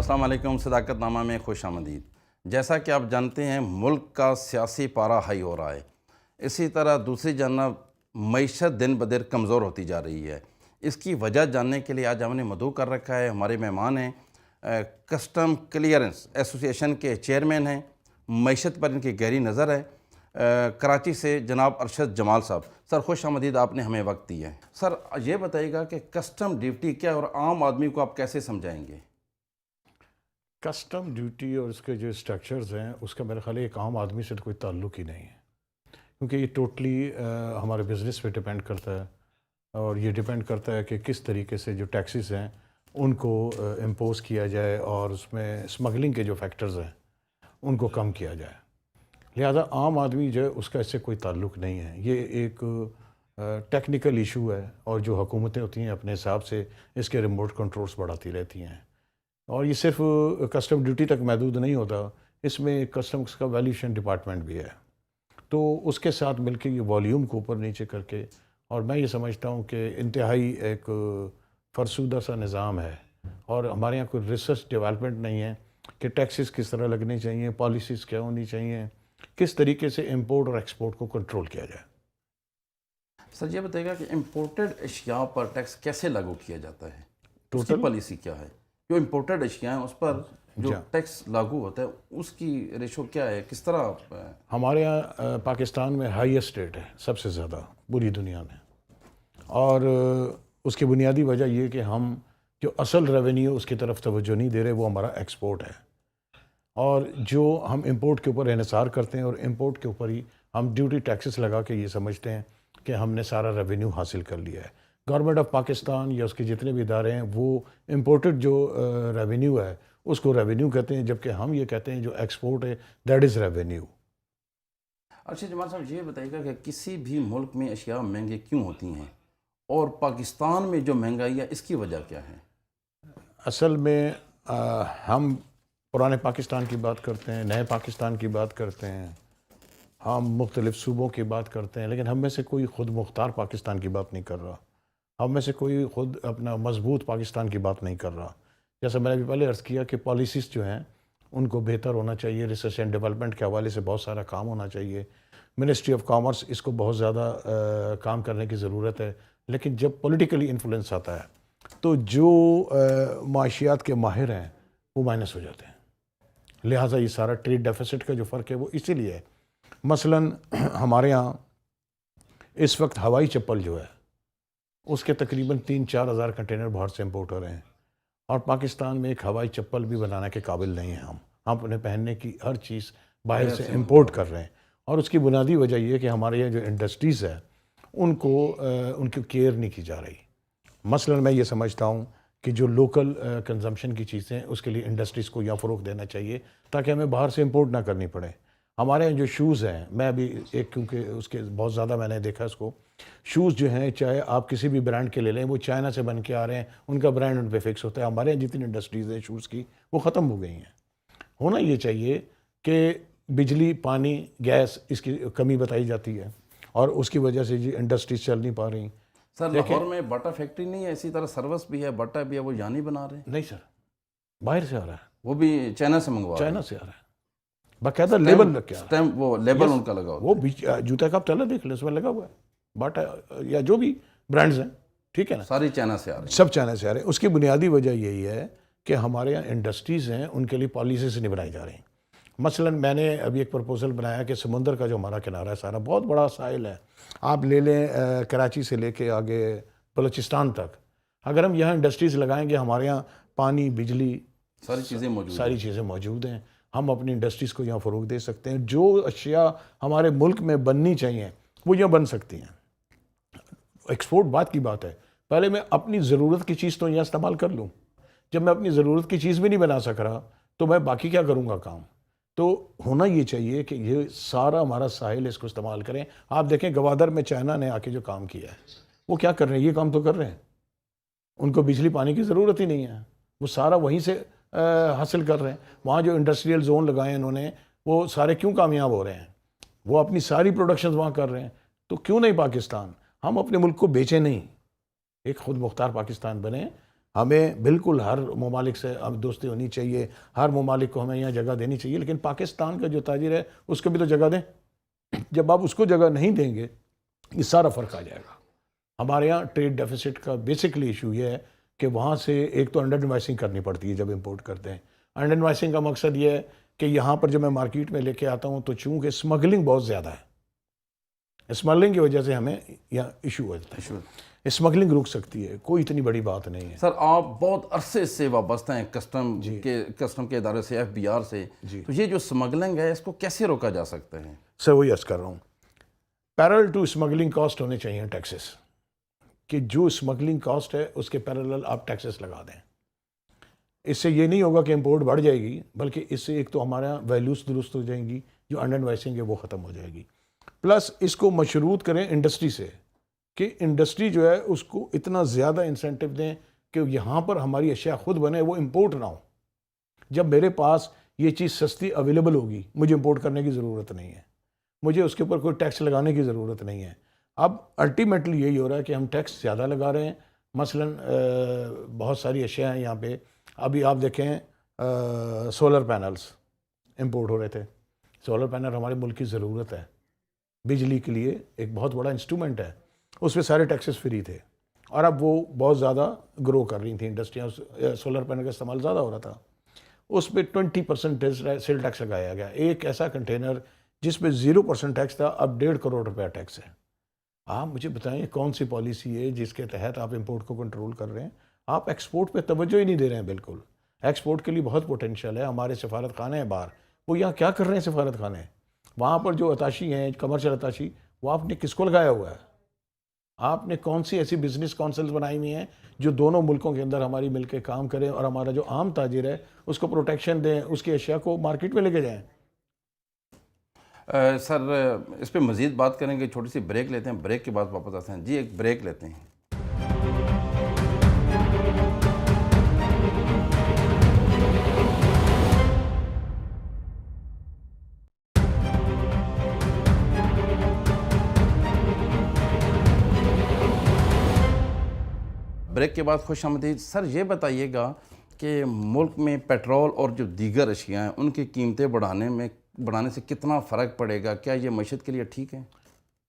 السلام علیکم، صداقت نامہ میں خوش آمدید۔ جیسا کہ آپ جانتے ہیں ملک کا سیاسی پارہ ہائی ہو رہا ہے، اسی طرح دوسری جانب معیشت دن بدن کمزور ہوتی جا رہی ہے۔ اس کی وجہ جاننے کے لیے آج ہم نے مدعو کر رکھا ہے، ہمارے مہمان ہیں کسٹم کلیئرنس ایسوسی ایشن کے چیئرمین ہیں، معیشت پر ان کی گہری نظر ہے، کراچی سے جناب ارشد جمال صاحب۔ سر خوش آمدید، آپ نے ہمیں وقت دیا ہے۔ سر یہ بتائیے گا کہ کسٹم ڈیوٹی کیا ہے اور عام آدمی کو آپ کیسے سمجھائیں گے؟ کسٹم ڈیوٹی اور اس کے جو اسٹرکچرز ہیں اس کا میرا خیال ہے ایک عام آدمی سے کوئی تعلق ہی نہیں ہے، کیونکہ یہ ٹوٹلی ہمارے بزنس پہ ڈپینڈ کرتا ہے، اور یہ ڈپینڈ کرتا ہے کہ کس طریقے سے جو ٹیکسز ہیں ان کو امپوز کیا جائے اور اس میں اسمگلنگ کے جو فیکٹرز ہیں ان کو کم کیا جائے۔ لہذا عام آدمی جو ہے اس کا اس سے کوئی تعلق نہیں ہے، یہ ایک ٹیکنیکل ایشو ہے، اور جو حکومتیں ہوتی ہیں اپنے حساب سے اس کے ریموٹ کنٹرولز بڑھاتی رہتی ہیں، اور یہ صرف کسٹم ڈیوٹی تک محدود نہیں ہوتا، اس میں کسٹمز کا ویلیوشن ڈپارٹمنٹ بھی ہے، تو اس کے ساتھ مل کے یہ والیوم کو اوپر نیچے کر کے، اور میں یہ سمجھتا ہوں کہ انتہائی ایک فرسودہ سا نظام ہے، اور ہمارے یہاں کوئی ریسرچ ڈیولپمنٹ نہیں ہے کہ ٹیکسز کس طرح لگنے چاہیے، پالیسیز کیا ہونی چاہیے، کس طریقے سے امپورٹ اور ایکسپورٹ کو کنٹرول کیا جائے۔ سر یہ بتائیے گا کہ امپورٹڈ اشیاء پر ٹیکس کیسے لاگو کیا جاتا ہے، اس کی پالیسی کیا ہے؟ جو امپورٹڈ اشیاء ہیں اس پر جو ٹیکس لاگو ہوتا ہے اس کی ریشو کیا ہے، کس طرح؟ ہمارے یہاں پاکستان میں ہائیسٹ ریٹ ہے، سب سے زیادہ پوری دنیا میں، اور اس کی بنیادی وجہ یہ کہ ہم جو اصل ریونیو اس کی طرف توجہ نہیں دے رہے، وہ ہمارا ایکسپورٹ ہے، اور جو ہم امپورٹ کے اوپر انحصار کرتے ہیں اور امپورٹ کے اوپر ہی ہم ڈیوٹی ٹیکسز لگا کے یہ سمجھتے ہیں کہ ہم نے سارا ریونیو حاصل کر لیا ہے۔ گورنمنٹ آف پاکستان یا اس کے جتنے بھی ادارے ہیں وہ امپورٹڈ جو ریونیو ہے اس کو ریونیو کہتے ہیں، جبکہ ہم یہ کہتے ہیں جو ایکسپورٹ ہے دیٹ از ریونیو۔ اچھا جمال صاحب یہ بتائیے گا کہ کسی بھی ملک میں اشیاء مہنگی کیوں ہوتی ہیں، اور پاکستان میں جو مہنگائی ہے اس کی وجہ کیا ہے؟ اصل میں ہم پرانے پاکستان کی بات کرتے ہیں، نئے پاکستان کی بات کرتے ہیں، ہم مختلف صوبوں کی بات کرتے ہیں، لیکن ہم میں سے کوئی خود مختار پاکستان کی بات نہیں کر رہا، ہم میں سے کوئی خود اپنا مضبوط پاکستان کی بات نہیں کر رہا۔ جیسا میں نے بھی پہلے عرض کیا کہ پالیسیز جو ہیں ان کو بہتر ہونا چاہیے، ریسرچ اینڈ ڈیولپمنٹ کے حوالے سے بہت سارا کام ہونا چاہیے، منسٹری آف کامرس اس کو بہت زیادہ کام کرنے کی ضرورت ہے، لیکن جب پولیٹیکلی انفلوئنس آتا ہے تو جو معاشیات کے ماہر ہیں وہ مائنس ہو جاتے ہیں۔ لہٰذا یہ سارا ٹریڈ ڈیفیسٹ کا جو فرق ہے وہ اسی لیے ہے۔ مثلاً ہمارے ہاں اس وقت ہوائی چپل جو ہے اس کے تقریباً 3-4 ہزار کنٹینر باہر سے امپورٹ ہو رہے ہیں، اور پاکستان میں ایک ہوائی چپل بھی بنانے کے قابل نہیں ہیں ہم اپنے پہننے کی ہر چیز باہر سے امپورٹ کر رہے ہیں، اور اس کی بنیادی وجہ یہ ہے کہ ہمارے یہاں جو انڈسٹریز ہے ان کی کیئر نہیں کی جا رہی۔ مثلاً میں یہ سمجھتا ہوں کہ جو لوکل کنزمپشن کی چیزیں اس کے لیے انڈسٹریز کو یہاں فروغ دینا چاہیے تاکہ ہمیں باہر سے امپورٹ نہ کرنی پڑے۔ ہمارے یہاں جو شوز ہیں، میں ابھی کیونکہ اس کے بہت زیادہ میں نے دیکھا اس کو، شوز جو ہیں چاہے آپ کسی بھی برانڈ کے لے لیں وہ چائنا سے بن کے آ رہے ہیں، ان کا برانڈ ان پہ فکس ہوتا ہے۔ ہمارے یہاں جتنی انڈسٹریز ہیں شوز کی وہ ختم ہو گئی ہیں۔ ہونا یہ چاہیے کہ بجلی، پانی، گیس اس کی کمی بتائی جاتی ہے، اور اس کی وجہ سے جی انڈسٹریز چل نہیں پا رہی۔ سر لاہور میں باٹا فیکٹری نہیں ہے، اسی طرح سروس بھی ہے، باٹا بھی ہے، وہ یہاں نہیں بنا رہے؟ نہیں سر، باہر سے آ رہا ہے، وہ بھی چائنا سے منگوا رہے ہیں؟ چائنا سے آ رہا ہے، باقاعدہ لیبل لگ کے آ رہا ہے، وہ لیبل ان کا لگا ہوتا ہے، وہ جوتے کا آپ چلا دیکھ لیں اس میں لگا ہوا ہے باٹا یا جو بھی برانڈز ہیں، ٹھیک ہے نا، ساری چائنا سے آ رہے ہیں، سب چائنا سے آ رہے ہیں۔ اس کی بنیادی وجہ یہی ہے کہ ہمارے یہاں انڈسٹریز ہیں ان کے لیے پالیسیز نہیں بنائی جا رہی۔ مثلاً میں نے ابھی ایک پرپوزل بنایا کہ سمندر کا جو ہمارا کنارہ ہے سارا بہت بڑا ساحل ہے، آپ لے لیں کراچی سے لے کے آگے بلوچستان تک، اگر ہم یہاں انڈسٹریز لگائیں گے ہمارے یہاں پانی، بجلی، ساری چیزیں موجود ہیں، ہم اپنی انڈسٹریز کو یہاں فروغ دے سکتے ہیں، جو اشیاء ہمارے ملک میں بننی چاہیے وہ یہاں بن سکتی ہیں۔ ایکسپورٹ بات کی بات ہے، پہلے میں اپنی ضرورت کی چیز تو یہاں استعمال کر لوں، جب میں اپنی ضرورت کی چیز بھی نہیں بنا سک رہا تو میں باقی کیا کروں گا کام؟ تو ہونا یہ چاہیے کہ یہ سارا ہمارا ساحل اس کو استعمال کریں۔ آپ دیکھیں گوادر میں چائنا نے آ کے جو کام کیا ہے وہ کیا کر رہے ہیں، یہ کام تو کر رہے ہیں، ان کو بجلی پانی کی ضرورت ہی نہیں ہے، وہ سارا وہیں سے حاصل کر رہے ہیں۔ وہاں جو انڈسٹریل زون لگائے انہوں نے وہ سارے کیوں کامیاب ہو رہے ہیں؟ وہ اپنی ساری پروڈکشنز وہاں کر رہے ہیں، تو کیوں نہیں پاکستان ہم اپنے ملک کو بیچیں نہیں، ایک خود مختار پاکستان بنے، ہمیں بالکل ہر ممالک سے اب دوستی ہونی چاہیے، ہر ممالک کو ہمیں یہاں جگہ دینی چاہیے، لیکن پاکستان کا جو تاجر ہے اس کو بھی تو جگہ دیں۔ جب آپ اس کو جگہ نہیں دیں گے یہ سارا فرق آ جائے گا۔ ہمارے یہاں ٹریڈ ڈیفیسٹ کا بیسکلی ایشو یہ ہے کہ وہاں سے ایک تو انڈر انوائسنگ کرنی پڑتی ہے جب امپورٹ کرتے ہیں۔ انڈر انوائسنگ کا مقصد یہ ہے کہ یہاں پر جب میں مارکیٹ میں لے کے آتا ہوں تو چونکہ اسمگلنگ بہت زیادہ ہے، اسمگلنگ کی وجہ سے ہمیں یہاں ایشو ہوتا ہے۔ اسمگلنگ رک سکتی ہے، کوئی اتنی بڑی بات نہیں ہے۔ سر آپ بہت عرصے سے وابستہ ہیں کسٹم کے ادارے سے، FBI سے، تو یہ جو اسمگلنگ ہے اس کو کیسے روکا جا سکتا ہے؟ سر وہی عرض کر رہا ہوں، پیرل ٹو اسمگلنگ کاسٹ ہونے چاہیے ٹیکسز، کہ جو اسمگلنگ کاسٹ ہے اس کے پیرلل آپ ٹیکسز لگا دیں۔ اس سے یہ نہیں ہوگا کہ امپورٹ بڑھ جائے گی، بلکہ اس سے ایک تو ہمارا ویلیوز درست ہو جائیں گی، جو انڈر انوائسنگ ہے وہ ختم ہو جائے گی، پلس اس کو مشروط کریں انڈسٹری سے کہ انڈسٹری جو ہے اس کو اتنا زیادہ انسینٹو دیں کہ یہاں پر ہماری اشیاء خود بنے، وہ امپورٹ نہ ہو۔ جب میرے پاس یہ چیز سستی اویلیبل ہوگی مجھے امپورٹ کرنے کی ضرورت نہیں ہے، مجھے اس کے اوپر کوئی ٹیکس لگانے کی ضرورت نہیں ہے۔ اب الٹیمیٹلی یہی ہو رہا ہے کہ ہم ٹیکس زیادہ لگا رہے ہیں۔ مثلا بہت ساری اشیاء ہیں یہاں پہ، ابھی آپ دیکھیں سولر پینلز امپورٹ ہو رہے تھے۔ سولر پینل ہمارے ملک کی ضرورت ہے، بجلی کے لیے ایک بہت بڑا انسٹرومنٹ ہے، اس پہ سارے ٹیکسز فری تھے، اور اب وہ بہت زیادہ گرو کر رہی تھیں انڈسٹریاں، سولر پینل کا استعمال زیادہ ہو رہا تھا، اس پہ 20% سیل ٹیکس لگایا گیا۔ ایک ایسا کنٹینر جس پہ 0% ٹیکس تھا اب 1.5 کروڑ روپیہ ٹیکس ہے۔ آپ مجھے بتائیں کون سی پالیسی ہے جس کے تحت آپ امپورٹ کو کنٹرول کر رہے ہیں؟ آپ ایکسپورٹ پہ توجہ ہی نہیں دے رہے ہیں بالکل۔ ایکسپورٹ کے لیے بہت پوٹینشیل ہے، ہمارے سفارت خانے ہیں باہر، وہ یہاں کیا کر رہے ہیں سفارت خانے؟ وہاں پر جو اتاشی ہیں کمرشل اتاشی، وہ آپ نے کس کو لگایا ہوا ہے؟ آپ نے کون سی ایسی بزنس کونسلز بنائی ہوئی ہیں جو دونوں ملکوں کے اندر ہماری مل کے کام کریں اور ہمارا جو عام تاجر ہے اس کو پروٹیکشن دیں، اس کی اشیاء کو مارکیٹ میں لے کے جائیں؟ سر اس پہ مزید بات کریں گے، چھوٹی سی بریک لیتے ہیں، بریک کے بعد واپس آتے ہیں۔ جی ایک بریک لیتے ہیں۔ بریک کے بعد خوش آمدید۔ سر یہ بتائیے گا کہ ملک میں پیٹرول اور جو دیگر اشیاء ہیں ان کی قیمتیں بڑھانے سے کتنا فرق پڑے گا؟ کیا یہ معیشت کے لیے ٹھیک ہے؟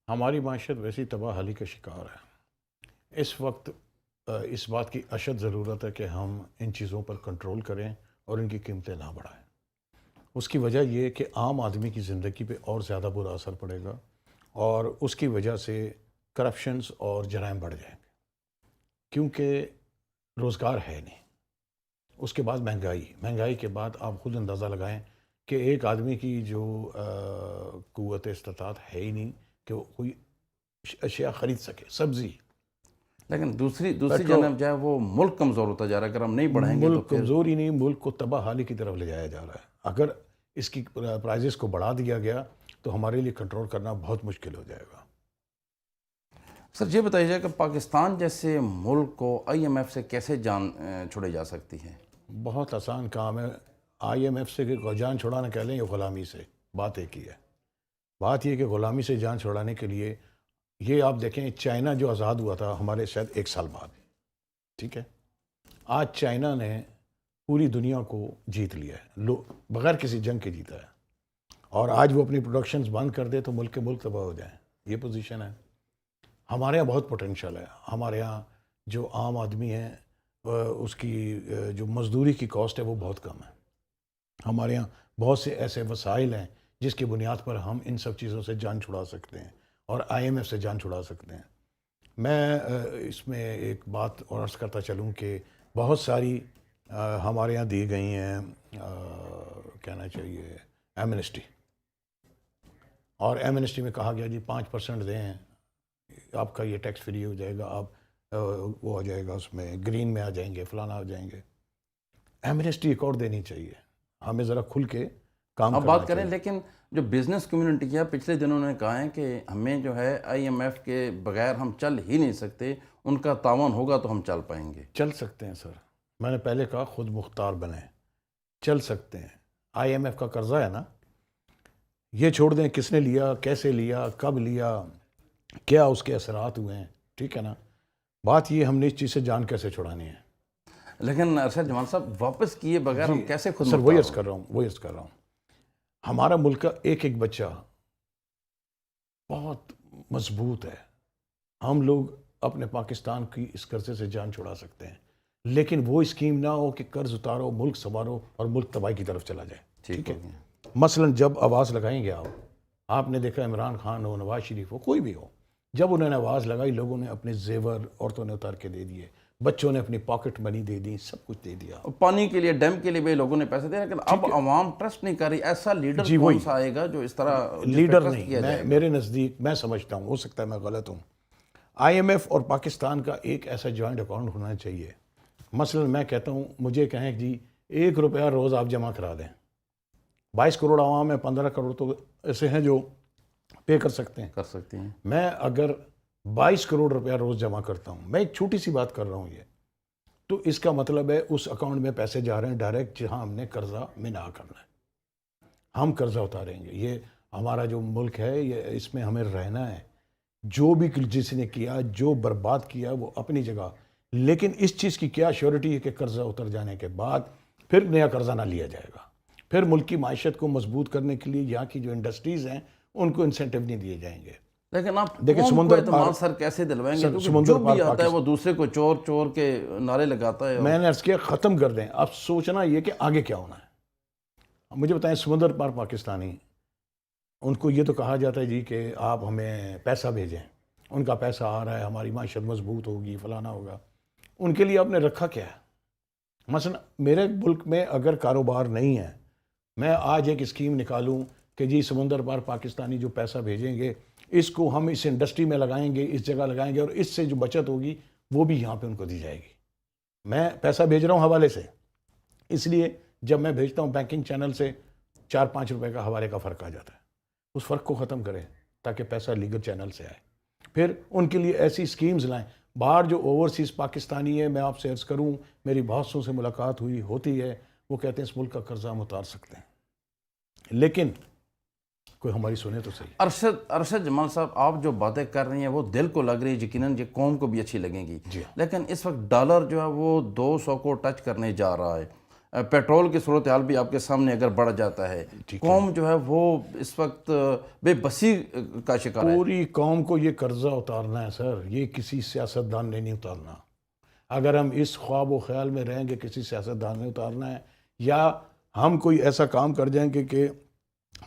ہماری معیشت ویسی تباہ حالی کا شکار ہے۔ اس وقت اس بات کی اشد ضرورت ہے کہ ہم ان چیزوں پر کنٹرول کریں اور ان کی قیمتیں نہ بڑھائیں۔ اس کی وجہ یہ کہ عام آدمی کی زندگی پہ اور زیادہ برا اثر پڑے گا، اور اس کی وجہ سے کرپشنز اور جرائم بڑھ جائیں گے، کیونکہ روزگار ہے نہیں۔ اس کے بعد مہنگائی کے بعد آپ خود اندازہ لگائیں کہ ایک آدمی کی جو قوت استطاعت ہے ہی نہیں کہ وہ کوئی اشیاء خرید سکے، سبزی۔ لیکن دوسری جانب جو ہے وہ ملک کمزور ہوتا جا رہا ہے، اگر ہم نہیں بڑھائیں گے تو ملک کمزور ہی نہیں، ملک کو تباہ حالی کی طرف لے جایا جا رہا ہے۔ اگر اس کی پرائزز کو بڑھا دیا گیا تو ہمارے لیے کنٹرول کرنا بہت مشکل ہو جائے گا۔ سر یہ بتائیے جائے کہ پاکستان جیسے ملک کو IMF سے کیسے جان چھوڑی جا سکتی ہے؟ بہت آسان کام ہے۔ IMF سے کہ جان چھڑانا کہہ لیں یا غلامی سے، بات ایک ہی ہے۔ بات یہ کہ غلامی سے جان چھڑانے کے لیے یہ آپ دیکھیں، چائنا جو آزاد ہوا تھا ہمارے شاید 1 سال بعد، ٹھیک ہے، آج چائنا نے پوری دنیا کو جیت لیا ہے، بغیر کسی جنگ کے جیتا ہے، اور آج وہ اپنی پروڈکشنز بند کر دے تو ملک کے ملک تباہ ہو جائیں۔ یہ پوزیشن ہے۔ ہمارے یہاں بہت پوٹینشیل ہے۔ ہمارے یہاں جو عام آدمی ہے اس کی جو مزدوری کی کاسٹ ہے وہ بہت کم ہے۔ ہمارے یہاں بہت سے ایسے وسائل ہیں جس کی بنیاد پر ہم ان سب چیزوں سے جان چھڑا سکتے ہیں اور IMF سے جان چھڑا سکتے ہیں۔ میں اس میں ایک بات اور عرض کرتا چلوں کہ بہت ساری ہمارے یہاں دی گئی ہیں، کہنا چاہیے ایمنسٹی، اور ایمنسٹی میں کہا گیا جی 5% دیں، آپ کا یہ ٹیکس فری ہو جائے گا، آپ وہ ہو جائے گا، اس میں گرین میں آ جائیں گے، فلانا ہو جائیں گے۔ ایمنسٹی ایک اور دینی چاہیے، ہمیں ذرا کھل کے کام اب بات کریں، لیکن جو بزنس کمیونٹی ہے پچھلے دنوں نے کہا ہے کہ ہمیں جو ہے IMF کے بغیر ہم چل ہی نہیں سکتے، ان کا تعاون ہوگا تو ہم چل پائیں گے۔ چل سکتے ہیں سر، میں نے پہلے کہا خود مختار بنیں، چل سکتے ہیں۔ IMF کا قرضہ ہے نا، یہ چھوڑ دیں کس نے لیا، کیسے لیا، کب لیا، کیا اس کے اثرات ہوئے ہیں، ٹھیک ہے نا۔ بات یہ ہم نے اس چیز سے جان کیسے چھڑانی ہے۔ لیکن ارشد جمال صاحب واپس کیے بغیر ہم کیسے خود سر مختار وہی عرض کر رہا ہوں ہمارا ملک کا ایک ایک بچہ بہت مضبوط ہے. ہم لوگ اپنے پاکستان کی اس قرضے سے جان چھڑا سکتے ہیں, لیکن وہ اسکیم نہ ہو کہ قرض اتارو, ملک سنوارو اور ملک تباہی کی طرف چلا جائے. ٹھیک ہے, مثلا جب آواز لگائیں گے آپ نے دیکھا عمران خان ہو, نواز شریف ہو, کوئی بھی ہو, جب انہوں نے آواز لگائی لوگوں نے اپنے زیور عورتوں نے اتار کے دے دیے, بچوں نے اپنی پاکٹ منی دے دی, سب کچھ دے دیا. پانی کے لیے, ڈیم کے لیے بھی لوگوں نے پیسے دے, لیکن اب عوام ٹرسٹ نہیں کر رہی. ایسا لیڈر کون سا آئے گا جو اس طرح لیڈر نہیں, میرے نزدیک میں سمجھتا ہوں, ہو سکتا ہے میں غلط ہوں, آئی ایم ایف اور پاکستان کا ایک ایسا جوائنٹ اکاؤنٹ ہونا چاہیے. مثلا میں کہتا ہوں, مجھے کہیں جی 1 روپیہ روز آپ جمع کرا دیں, 22 کروڑ عوام ہے, 15 کروڑ تو ایسے ہیں جو پے کر سکتے ہیں. میں اگر 22 کروڑ روپیہ روز جمع کرتا ہوں, میں ایک چھوٹی سی بات کر رہا ہوں, یہ تو اس کا مطلب ہے اس اکاؤنٹ میں پیسے جا رہے ہیں ڈائریکٹ جہاں ہم نے قرضہ منا کرنا ہے, ہم قرضہ اتاریں گے. یہ ہمارا جو ملک ہے یہ اس میں ہمیں رہنا ہے. جو بھی جس نے کیا, جو برباد کیا وہ اپنی جگہ, لیکن اس چیز کی کیا شیورٹی ہے کہ قرضہ اتر جانے کے بعد پھر نیا قرضہ نہ لیا جائے گا, پھر ملک کی معیشت کو مضبوط کرنے کے لیے یہاں کی جو انڈسٹریز ہیں ان کو انسینٹیو نہیں دیے جائیں گے. لیکن آپ دیکھیں سمندر پار سر کیسے دلوائیں گے, جو بھی آتا ہے وہ دوسرے کو چور چور کے نعرے لگاتا ہے. میں نے عرض کیا ختم کر دیں, اب سوچنا یہ کہ آگے کیا ہونا ہے. مجھے بتائیں سمندر پار پاکستانی, ان کو یہ تو کہا جاتا ہے جی کہ آپ ہمیں پیسہ بھیجیں, ان کا پیسہ آ رہا ہے, ہماری معیشت مضبوط ہوگی, فلانا ہوگا. ان کے لیے آپ نے رکھا کیا ہے؟ مثلا میرے ملک میں اگر کاروبار نہیں ہے, میں آج ایک اسکیم نکالوں کہ جی سمندر پار پاکستانی جو پیسہ بھیجیں گے اس کو ہم اس انڈسٹری میں لگائیں گے, اس جگہ لگائیں گے, اور اس سے جو بچت ہوگی وہ بھی یہاں پہ ان کو دی جائے گی. میں پیسہ بھیج رہا ہوں حوالے سے, اس لیے جب میں بھیجتا ہوں بینکنگ چینل سے 4-5 روپے کا حوالے کا فرق آ جاتا ہے. اس فرق کو ختم کریں تاکہ پیسہ لیگل چینل سے آئے. پھر ان کے لیے ایسی سکیمز لائیں. باہر جو اوورسیز پاکستانی ہے, میں آپ سے عرض کروں, میری بہت سو سے ملاقات ہوتی ہے, وہ کہتے ہیں اس ملک کا قرضہ ہم اتار سکتے ہیں, لیکن کوئی ہماری سنے تو صحیح. ارشد جمال صاحب, آپ جو باتیں کر رہی ہیں وہ دل کو لگ رہی ہے, یقیناً یہ قوم کو بھی اچھی لگیں گی. لیکن اس وقت ڈالر جو ہے وہ 200 کو ٹچ کرنے جا رہا ہے. پیٹرول کی صورتحال بھی آپ کے سامنے اگر بڑھ جاتا ہے, قوم جو ہے وہ اس وقت بے بسی کا شکار ہے. پوری قوم کو یہ قرضہ اتارنا ہے سر, یہ کسی سیاستدان نے نہیں اتارنا. اگر ہم اس خواب و خیال میں رہیں گے کسی سیاستدان نے اتارنا ہے, یا ہم کوئی ایسا کام کر جائیں گے کہ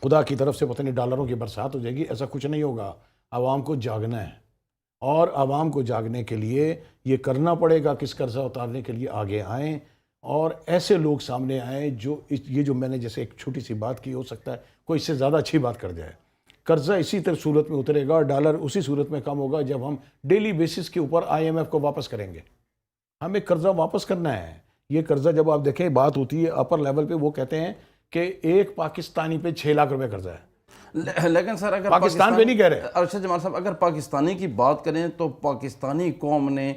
خدا کی طرف سے پتہ نہیں ڈالروں کی برسات ہو جائے گی, ایسا کچھ نہیں ہوگا. عوام کو جاگنا ہے, اور عوام کو جاگنے کے لیے یہ کرنا پڑے گا, کس قرضہ اتارنے کے لیے آگے آئیں, اور ایسے لوگ سامنے آئیں جو یہ جو میں نے جیسے ایک چھوٹی سی بات کی, ہو سکتا ہے کوئی اس سے زیادہ اچھی بات کر جائے. قرضہ اسی طرح صورت میں اترے گا, اور ڈالر اسی صورت میں کم ہوگا جب ہم ڈیلی بیسس کے اوپر آئی ایم ایف کو واپس کریں گے. ہمیں قرضہ واپس کرنا ہے. یہ قرضہ جب آپ دیکھیں بات ہوتی ہے اپر لیول پہ, وہ کہتے ہیں کہ ایک پاکستانی پہ 6 لاکھ روپے قرضہ ہے. لیکن سر اگر پاکستان پہ نہیں کہہ رہے. ارشد جمال صاحب, اگر پاکستانی کی بات کریں تو پاکستانی قوم نے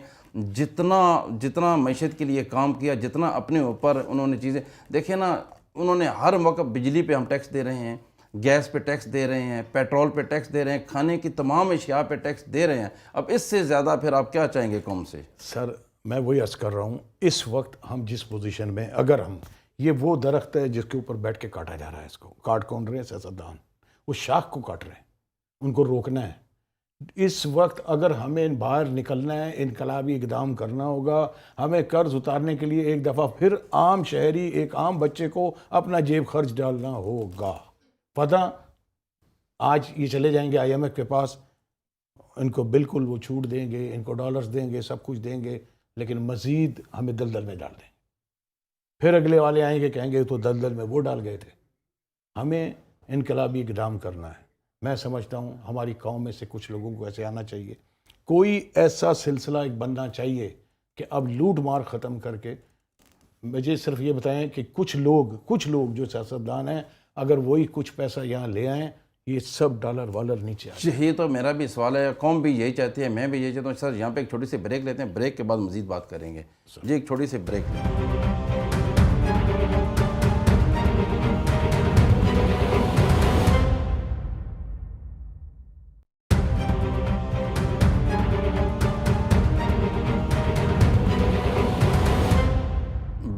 جتنا معیشت کے لیے کام کیا, جتنا اپنے اوپر انہوں نے چیزیں دیکھیں نا, انہوں نے ہر موقع بجلی پہ ہم ٹیکس دے رہے ہیں, گیس پہ ٹیکس دے رہے ہیں, پیٹرول پہ ٹیکس دے رہے ہیں, کھانے کی تمام اشیاء پہ ٹیکس دے رہے ہیں. اب اس سے زیادہ پھر آپ کیا چاہیں گے قوم سے؟ سر میں وہی عرض کر رہا ہوں, اس وقت ہم جس پوزیشن میں, اگر ہم یہ وہ درخت ہے جس کے اوپر بیٹھ کے کاٹا جا رہا ہے, اس کو کاٹ کون رہے ہیں سیاستدان, وہ شاخ کو کاٹ رہے ہیں, ان کو روکنا ہے. اس وقت اگر ہمیں باہر نکلنا ہے, انقلابی اقدام کرنا ہوگا, ہمیں قرض اتارنے کے لیے ایک دفعہ پھر عام شہری, ایک عام بچے کو اپنا جیب خرچ ڈالنا ہوگا. پتہ آج یہ چلے جائیں گے آئی ایم ایف کے پاس, ان کو بالکل وہ چھوٹ دیں گے, ان کو ڈالرز دیں گے, سب کچھ دیں گے, لیکن مزید ہمیں دلدل میں ڈال دیں گے. پھر اگلے والے آئیں گے, کہیں گے تو دلدل میں وہ ڈال گئے تھے. ہمیں انقلابی اقدام کرنا ہے. میں سمجھتا ہوں ہماری قوم میں سے کچھ لوگوں کو ایسے آنا چاہیے, کوئی ایسا سلسلہ ایک بننا چاہیے کہ اب لوٹ مار ختم کر کے, مجھے صرف یہ بتائیں کہ کچھ لوگ جو سیاستدان ہیں, اگر وہی کچھ پیسہ یہاں لے آئیں, یہ سب ڈالر والر نیچے آئے. یہ تو میرا بھی سوال ہے, قوم بھی یہی چاہتی ہے, میں بھی یہی چاہتا ہوں. سر یہاں پہ ایک چھوٹی سی بریک لیتے ہیں, بریک کے بعد مزید بات کریں گے. جی ایک چھوٹی سی بریک لیں.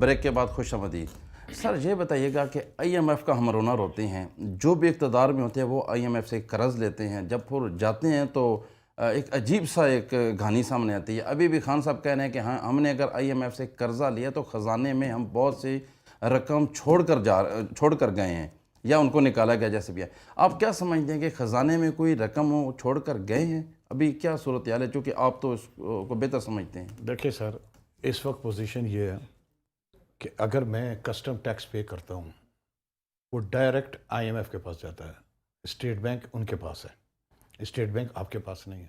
بریک کے بعد خوش آمدید۔ سر یہ بتائیے گا کہ آئی ایم ایف کا ہم رونر ہوتے ہیں، جو بھی اقتدار میں ہوتے ہیں وہ آئی ایم ایف سے قرض لیتے ہیں، جب پھر جاتے ہیں تو ایک عجیب سا ایک کہانی سامنے آتی ہے۔ ابھی بھی خان صاحب کہہ رہے ہیں کہ ہاں ہم نے اگر آئی ایم ایف سے قرضہ لیا تو خزانے میں ہم بہت سی رقم چھوڑ کر گئے ہیں یا ان کو نکالا گیا جیسے بھی ہے۔ آپ کیا سمجھتے ہیں کہ خزانے میں کوئی رقم وہ چھوڑ کر گئے ہیں؟ ابھی کیا صورتحال ہے، چونکہ آپ تو اس کو بہتر سمجھتے ہیں۔ دیکھیں سر، اس وقت پوزیشن یہ ہے کہ اگر میں کسٹم ٹیکس پے کرتا ہوں وہ ڈائریکٹ آئی ایم ایف کے پاس جاتا ہے، اسٹیٹ بینک ان کے پاس ہے، اسٹیٹ بینک آپ کے پاس نہیں ہے۔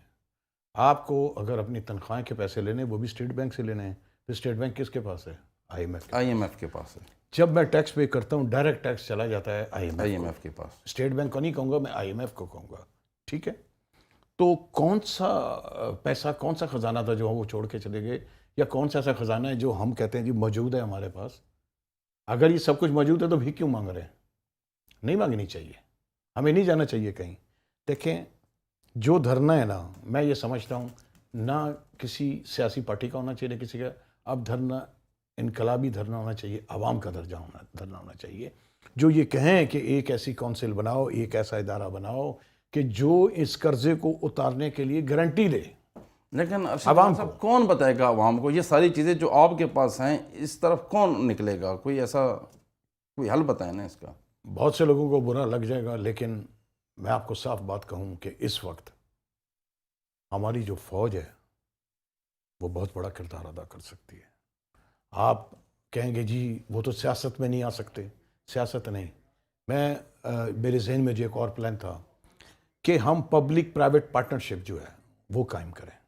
آپ کو اگر اپنی تنخواہ کے پیسے لینے وہ بھی اسٹیٹ بینک سے لینے ہیں، تو اسٹیٹ بینک کس کے پاس ہے؟ I M F. I M F کے پاس ہے۔ جب میں ٹیکس پے کرتا ہوں ڈائریکٹ ٹیکس چلا جاتا ہے آئی ایم ایف کے پاس۔ اسٹیٹ بینک کو نہیں کہوں گا، میں آئی ایم ایف کو کہوں گا، ٹھیک ہے؟ تو کون سا پیسہ، کون سا خزانہ تھا جو وہ چھوڑ کے چلے گئے، یا کون سا ایسا خزانہ ہے جو ہم کہتے ہیں جی موجود ہے ہمارے پاس؟ اگر یہ سب کچھ موجود ہے تو بھیک کیوں مانگ رہے ہیں؟ نہیں مانگنی چاہیے، ہمیں نہیں جانا چاہیے کہیں۔ دیکھیں، جو دھرنا ہے نا، میں یہ سمجھتا ہوں نہ کسی سیاسی پارٹی کا ہونا چاہیے، کسی کا، اب دھرنا انقلابی دھرنا ہونا چاہیے، عوام کا دھرنا ہونا چاہیے، جو یہ کہیں کہ ایک ایسی کونسل بناؤ، ایک ایسا ادارہ بناؤ کہ جو اس قرضے کو اتارنے کے لیے گارنٹی دے۔ لیکن عوام صاحب کون بتائے گا عوام کو یہ ساری چیزیں جو آپ کے پاس ہیں، اس طرف کون نکلے گا؟ کوئی ایسا کوئی حل بتائیں نا اس کا۔ بہت سے لوگوں کو برا لگ جائے گا، لیکن میں آپ کو صاف بات کہوں کہ اس وقت ہماری جو فوج ہے وہ بہت بڑا کردار ادا کر سکتی ہے۔ آپ کہیں گے جی وہ تو سیاست میں نہیں آ سکتے، سیاست نہیں، میرے ذہن میں جو ایک اور پلان تھا کہ ہم پبلک پرائیویٹ پارٹنرشپ جو ہے وہ قائم کریں۔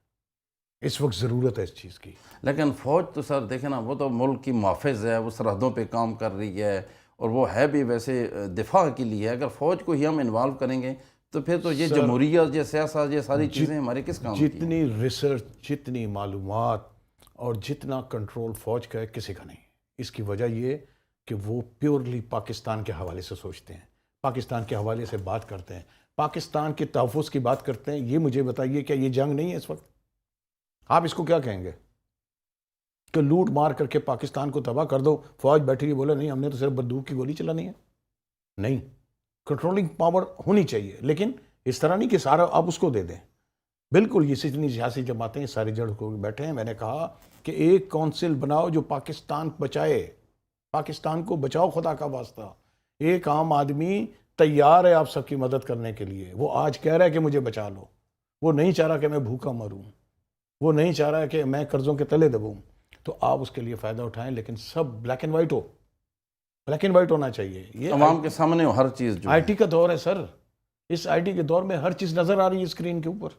اس وقت ضرورت ہے اس چیز کی۔ لیکن فوج تو سر دیکھیں نا، وہ تو ملک کی محافظ ہے، وہ سرحدوں پہ کام کر رہی ہے، اور وہ ہے بھی ویسے دفاع کے لیے۔ اگر فوج کو ہی ہم انوالو کریں گے تو پھر تو یہ جمہوریت، یہ سیاست، یہ ساری چیزیں ہمارے کس کام کی ہیں؟ جتنی ریسرچ، جتنی معلومات اور جتنا کنٹرول فوج کا ہے، کسی کا نہیں۔ اس کی وجہ یہ کہ وہ پیورلی پاکستان کے حوالے سے سوچتے ہیں، پاکستان کے حوالے سے بات کرتے ہیں، پاکستان کے تحفظ کی بات کرتے ہیں۔ یہ مجھے بتائیے کیا یہ جنگ نہیں ہے اس وقت؟ آپ اس کو کیا کہیں گے کہ لوٹ مار کر کے پاکستان کو تباہ کر دو؟ فوج بیٹھی ہوئی بولے نہیں ہم نے تو صرف بندوق کی گولی چلانی ہے۔ نہیں، کنٹرولنگ پاور ہونی چاہیے، لیکن اس طرح نہیں کہ سارا آپ اس کو دے دیں۔ بالکل، یہ جتنی سیاسی جماعتیں ہیں ساری جڑ کو بیٹھے ہیں۔ میں نے کہا کہ ایک کونسل بناؤ جو پاکستان بچائے، پاکستان کو بچاؤ خدا کا واسطہ۔ ایک عام آدمی تیار ہے آپ سب کی مدد کرنے کے لیے، وہ آج کہہ رہا ہے کہ مجھے بچا لو، وہ نہیں چاہ رہا کہ میں بھوکا مروں، وہ نہیں چاہ رہا ہے کہ میں قرضوں کے تلے دبوں۔ تو آپ اس کے لیے فائدہ اٹھائیں، لیکن سب بلیک اینڈ وائٹ ہو، بلیک اینڈ وائٹ ہونا چاہیے۔ یہ عوام کے سامنے ہو ہر چیز جو آئی ٹی کا دور ہے سر، اس آئی ٹی کے دور میں ہر چیز نظر آ رہی ہے اسکرین کے اوپر۔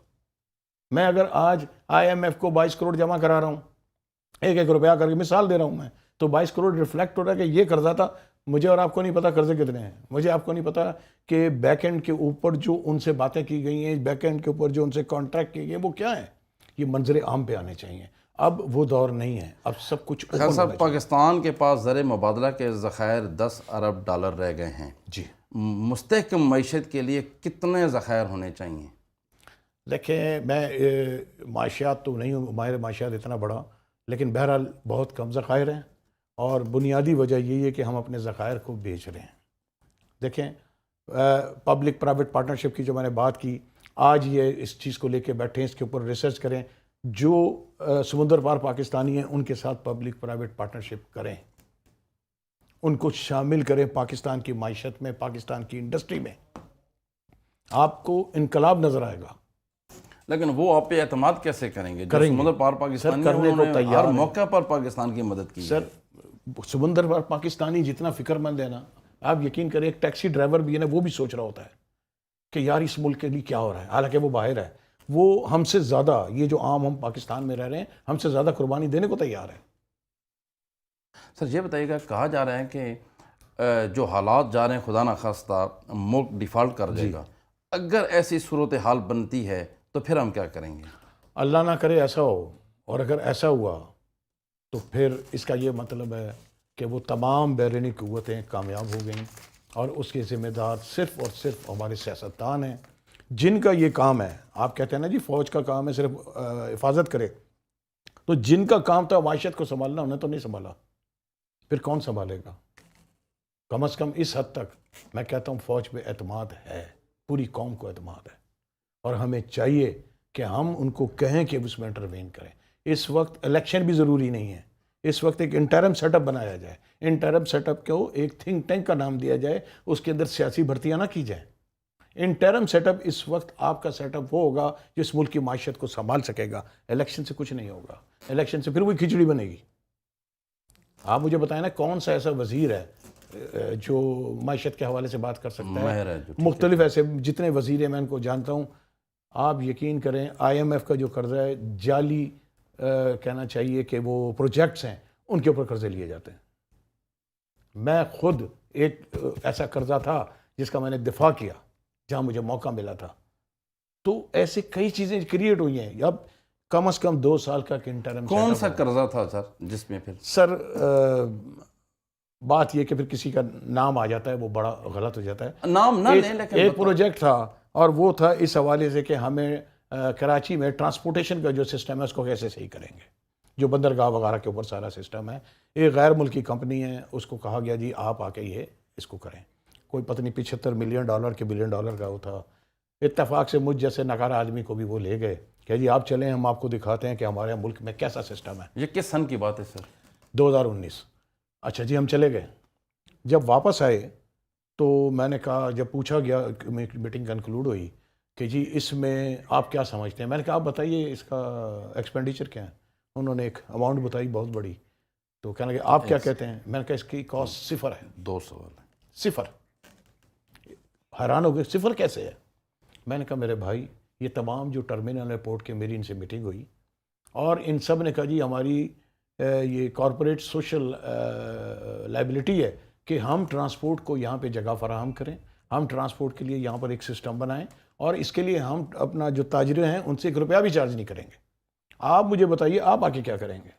میں اگر آج آئی ایم ایف کو 22 کروڑ جمع کرا رہا ہوں، ایک ایک روپیہ کر کے مثال دے رہا ہوں میں، تو 22 کروڑ ریفلیکٹ ہو رہا ہے کہ یہ قرضہ تھا۔ مجھے اور آپ کو نہیں پتا قرضے کتنے ہیں، مجھے آپ کو نہیں پتا کہ بیک اینڈ کے اوپر جو ان سے باتیں کی گئی ہیں، بیک اینڈ کے اوپر جو ان سے کانٹریکٹ کیے گئے ہیں وہ کیا ہیں۔ یہ منظر عام پہ آنے چاہیے۔ اب وہ دور نہیں ہے، اب سب کچھ خیر صاحب، پاکستان کے پاس زر مبادلہ کے ذخائر 10 ارب ڈالر رہ گئے ہیں۔ جی، مستحکم معیشت کے لیے کتنے ذخائر ہونے چاہیے؟ دیکھیں، میں معاشیات تو نہیں ہوں، ماہر معاشیات اتنا بڑا، لیکن بہرحال بہت کم ذخائر ہیں، اور بنیادی وجہ یہی ہے کہ ہم اپنے ذخائر کو بیچ رہے ہیں۔ دیکھیں، پبلک پرائیویٹ پارٹنرشپ کی جو میں نے بات کی، آج یہ اس چیز کو لے کے بیٹھے ہیں، اس کے اوپر ریسرچ کریں، جو سمندر پار پاکستانی ہیں ان کے ساتھ پبلک پرائیویٹ پارٹنرشپ کریں، ان کو شامل کریں پاکستان کی معیشت میں، پاکستان کی انڈسٹری میں، آپ کو انقلاب نظر آئے گا۔ لیکن وہ آپ پہ اعتماد کیسے کریں گے؟ جو سمندر پار پاکستانی کرنے کو تیار ہر موقع پر پاکستان کی مدد کی ہے۔ سر، سمندر پار پاکستانی جتنا فکر مند ہے نا، آپ یقین کریں، ایک ٹیکسی ڈرائیور بھی ہے نا، وہ بھی سوچ رہا ہوتا ہے کہ یار اس ملک کے لیے کیا ہو رہا ہے، حالانکہ وہ باہر ہے، وہ ہم سے زیادہ، یہ جو عام ہم پاکستان میں رہ رہے ہیں، ہم سے زیادہ قربانی دینے کو تیار ہے۔ سر یہ بتائیے گا، کہا جا رہا ہے کہ جو حالات جا رہے ہیں خدا نخواستہ ملک ڈیفالٹ کر جائے گا، اگر ایسی صورتحال بنتی ہے تو پھر ہم کیا کریں گے؟ اللہ نہ کرے ایسا ہو، اور اگر ایسا ہوا تو پھر اس کا یہ مطلب ہے کہ وہ تمام بیرونی قوتیں کامیاب ہو گئیں، اور اس کے ذمہ دار صرف اور صرف ہمارے سیاستدان ہیں، جن کا یہ کام ہے۔ آپ کہتے ہیں نا جی فوج کا کام ہے صرف حفاظت کرے، تو جن کا کام تھا معیشت کو سنبھالنا، انہیں تو نہیں سنبھالا۔ پھر کون سنبھالے گا؟ کم از کم اس حد تک میں کہتا ہوں فوج پہ اعتماد ہے، پوری قوم کو اعتماد ہے، اور ہمیں چاہیے کہ ہم ان کو کہیں کہ اس میں انٹروین کریں۔ اس وقت الیکشن بھی ضروری نہیں ہے، اس وقت ایک انٹرم سیٹ اپ بنایا جائے، انٹرم سیٹ اپ کو ایک تھنک ٹینک کا نام دیا جائے، اس کے اندر سیاسی بھرتیاں نہ کی جائیں۔ انٹرم سیٹ اپ اس وقت آپ کا سیٹ اپ وہ ہوگا جس ملک کی معیشت کو سنبھال سکے گا، الیکشن سے کچھ نہیں ہوگا، الیکشن سے پھر وہی کھچڑی بنے گی۔ آپ مجھے بتائیں نا کون سا ایسا وزیر ہے جو معیشت کے حوالے سے بات کر سکتا ماہر ہے؟ ہے جو مختلف ایسے جتنے وزیر ہیں میں ان کو جانتا ہوں، آپ یقین کریں آئی ایم ایف کا جو قرضہ ہے جعلی کہنا چاہیے کہ وہ پروجیکٹس ہیں ان کے اوپر قرضے لیے جاتے ہیں۔ میں خود ایک ایسا قرضہ تھا جس کا میں نے دفاع کیا جہاں مجھے موقع ملا تھا۔ تو ایسے کئی چیزیں کریٹ ہوئی ہیں، اب کم از کم 2 سال کا انٹرم کون سا قرضہ تھا سر جس میں پھر سر بات یہ کہ پھر کسی کا نام آ جاتا ہے وہ بڑا غلط ہو جاتا ہے۔ نام نہ لیں لیکن ایک پروجیکٹ تھا اور وہ تھا اس حوالے سے کہ ہمیں کراچی میں ٹرانسپورٹیشن کا جو سسٹم ہے اس کو کیسے صحیح کریں گے، جو بندرگاہ وغیرہ کے اوپر سارا سسٹم ہے۔ ایک غیر ملکی کمپنی ہے، اس کو کہا گیا جی آپ آ کے یہ اس کو کریں، کوئی پتہ نہیں $75 ملین کے $1 بلین کا وہ تھا۔ اتفاق سے مجھ جیسے ناکارہ آدمی کو بھی وہ لے گئے کہ جی آپ چلیں ہم آپ کو دکھاتے ہیں کہ ہمارے ملک میں کیسا سسٹم ہے۔ یہ کس سن کی بات ہے سر؟ 2019۔ اچھا جی ہم چلے گئے، جب واپس آئے تو میں نے کہا، جب پوچھا گیا میٹنگ کنکلوڈ ہوئی کہ جی اس میں آپ کیا سمجھتے ہیں، میں نے کہا آپ بتائیے اس کا ایکسپینڈیچر کیا ہے۔ انہوں نے ایک اماؤنٹ بتائی بہت بڑی، تو کہنے لگے آپ کیا کہتے ہیں، میں نے کہا اس کی کاسٹ 0 ہے۔ 2 سوال ہے۔ 0۔ حیران ہو گئے 0 کیسے ہے؟ میں نے کہا میرے بھائی یہ تمام جو ٹرمینل ایئرپورٹ کے میری ان سے میٹنگ ہوئی اور ان سب نے کہا جی ہماری یہ کارپوریٹ سوشل لائبلٹی ہے کہ ہم ٹرانسپورٹ کو یہاں پہ جگہ فراہم کریں، ہم ٹرانسپورٹ کے لیے یہاں پر ایک سسٹم بنائیں، اور اس کے لیے ہم اپنا جو تاجرے ہیں ان سے $1 بھی چارج نہیں کریں گے۔ آپ مجھے بتائیے آپ آ کے کیا کریں گے؟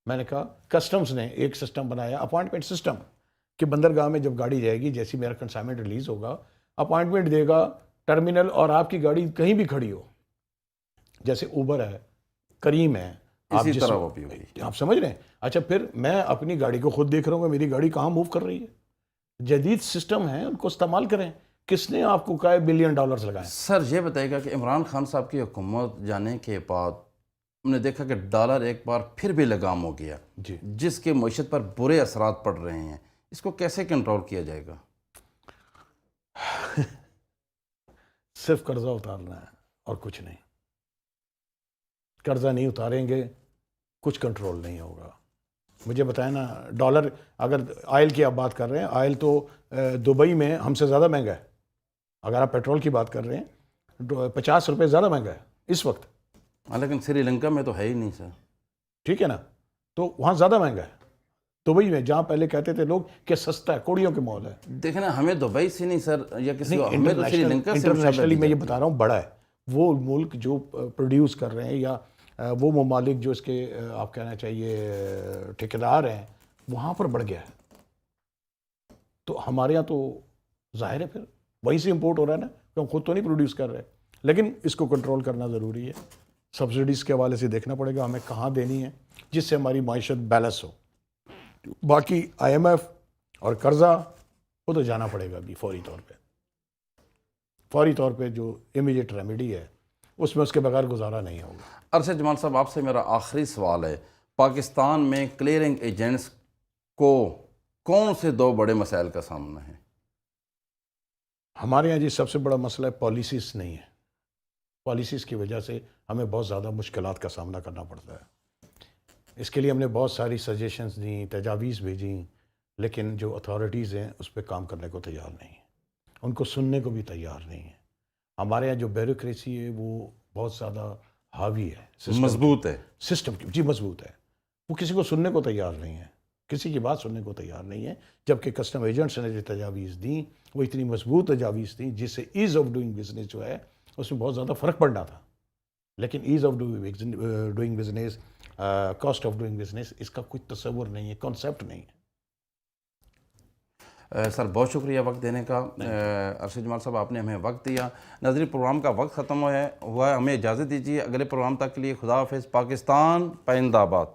میں نے کہا کسٹمز نے ایک سسٹم بنایا، اپوائنٹمنٹ سسٹم، کہ بندرگاہ میں جب گاڑی جائے گی، جیسی میرا کنسائنمنٹ ریلیز ہوگا، اپوائنٹمنٹ دے گا ٹرمینل، اور آپ کی گاڑی کہیں بھی کھڑی ہو، جیسے اوبر ہے، کریم ہے، اسی طرح وہ بھی ہوئی۔ آپ سمجھ رہے ہیں؟ اچھا پھر میں اپنی گاڑی کو خود دیکھ رہا ہوں کہ میری گاڑی کہاں موو کر رہی ہے۔ جدید سسٹم ہے، ان کو استعمال کریں۔ کس نے آپ کو کہا ہے $1 بلین لگائیں؟ سر یہ بتائے گا کہ عمران خان صاحب کی حکومت جانے کے بعد ہم نے دیکھا کہ ڈالر ایک بار پھر بھی لگام ہو گیا، جی جس کے معیشت پر برے اثرات پڑ رہے ہیں، اس کو کیسے کنٹرول کیا جائے گا؟ صرف قرضہ اتارنا ہے اور کچھ نہیں۔ قرضہ نہیں اتاریں گے کچھ کنٹرول نہیں ہوگا۔ مجھے بتائیں نا، ڈالر اگر آئل کی آپ بات کر رہے ہیں، آئل تو دبئی میں ہم سے زیادہ مہنگا ہے۔ اگر آپ پیٹرول کی بات کر رہے ہیں $50 زیادہ مہنگا ہے اس وقت، لیکن سری لنکا میں تو ہے ہی نہیں سر۔ ٹھیک ہے نا، تو وہاں زیادہ مہنگا ہے دبئی میں، جہاں پہلے کہتے تھے لوگ کہ سستا ہے، کوڑیوں کے مول ہے۔ دیکھیں نا، ہمیں دبئی سے نہیں سر، یا کسی ہمیں تو سری لنکا سے انٹرنیشنلی میں یہ بتا رہا ہوں بڑا ہے وہ ملک جو پروڈیوس کر رہے ہیں، یا وہ ممالک جو اس کے آپ کہنا چاہیے ٹھیکیدار ہیں، وہاں پر بڑھ گیا ہے۔ تو ہمارے یہاں تو ظاہر ہے پھر وہیں سے امپورٹ ہو رہا ہے نا، کہ ہم خود تو نہیں پروڈیوس کر رہے، لیکن اس کو کنٹرول کرنا ضروری ہے۔ سبسڈیز کے حوالے سے دیکھنا پڑے گا ہمیں کہاں دینی ہے جس سے ہماری معیشت بیلنس ہو۔ باقی آئی ایم ایف اور قرضہ وہ تو جانا پڑے گا ابھی فوری طور پہ جو امیڈیٹ ریمیڈی ہے اس میں اس کے بغیر گزارا نہیں ہوگا۔ ارشد جمال صاحب، آپ سے میرا آخری سوال ہے، پاکستان میں کلیئرنگ ایجنٹس کو کون سے 2 بڑے مسائل کا سامنا ہے؟ ہمارے یہاں جی سب سے بڑا مسئلہ ہے پالیسیز نہیں ہے۔ پالیسیز کی وجہ سے ہمیں بہت زیادہ مشکلات کا سامنا کرنا پڑتا ہے۔ اس کے لیے ہم نے بہت ساری سجیشنز دیں، تجاویز بھیجیں، لیکن جو اتھارٹیز ہیں اس پہ کام کرنے کو تیار نہیں ہیں، ان کو سننے کو بھی تیار نہیں ہیں۔ ہمارے یہاں جو بیوروکریسی ہے وہ بہت زیادہ حاوی ہے، مضبوط ہے سسٹم کی، جی مضبوط ہے، وہ کسی کو سننے کو تیار نہیں ہے، کسی کی بات سننے کو تیار نہیں ہے۔ جبکہ کسٹم ایجنٹس نے جو تجاویز دیں وہ اتنی مضبوط تجاویز دیں جس سے ایز آف ڈوئنگ بزنس جو ہے اس میں بہت زیادہ فرق پڑنا تھا، لیکن ease of doing business, cost of doing business, اس کا کوئی تصور نہیں ہے، کانسیپٹ نہیں ہے۔ سر بہت شکریہ وقت دینے کا۔ ارشد جمال صاحب آپ نے ہمیں وقت دیا۔ ناظرین، پروگرام کا وقت ختم ہوا ہے، ہمیں اجازت دیجیے، اگلے پروگرام تک کے لیے خدا حافظ۔ پاکستان پائندہ باد۔